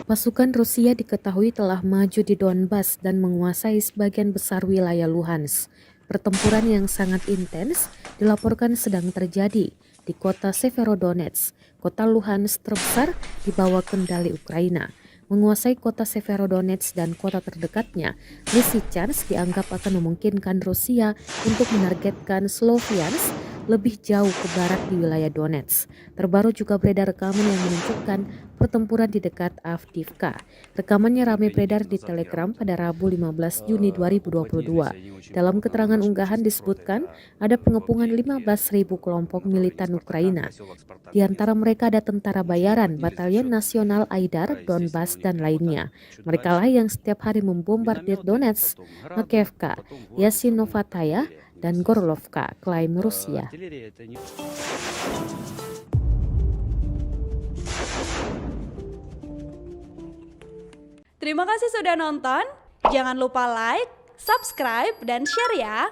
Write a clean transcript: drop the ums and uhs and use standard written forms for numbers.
Pasukan Rusia diketahui telah maju di Donbas dan menguasai sebagian besar wilayah Luhansk. Pertempuran yang sangat intens dilaporkan sedang terjadi di kota Severodonetsk, kota Luhansk terbesar di bawah kendali Ukraina. Menguasai kota Severodonetsk dan kota terdekatnya, Lysychansk dianggap akan memungkinkan Rusia untuk menargetkan Sloviansk lebih jauh ke barat di wilayah Donetsk. Terbaru juga beredar rekaman yang menunjukkan pertempuran di dekat Avdiivka. Rekamannya ramai beredar di Telegram pada Rabu 15 Juni 2022. Dalam keterangan unggahan disebutkan ada pengepungan 15.000 kelompok militan Ukraina. Di antara mereka ada tentara bayaran, Batalion Nasional Aidar, Donbas, dan lainnya. Mereka lah yang setiap hari membombardir Donetsk, Makeyevka, Yasinovataya, dan Gorlovka, klaim Rusia. Terima kasih sudah nonton. Jangan lupa like, subscribe, dan share ya.